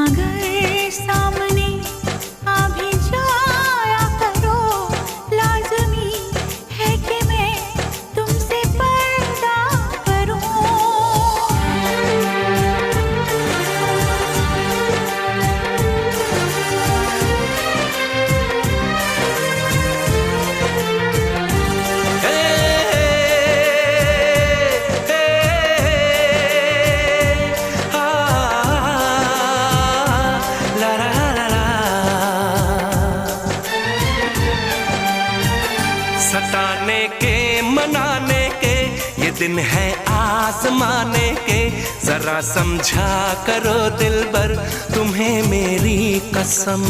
अगर सामने आ भी जाया करो, लाज़मी है कि मैं तुमसे पर्दा करूं। सताने के मनाने के ये दिन है आजमाने के, जरा समझा करो दिलबर तुम्हें मेरी कसम।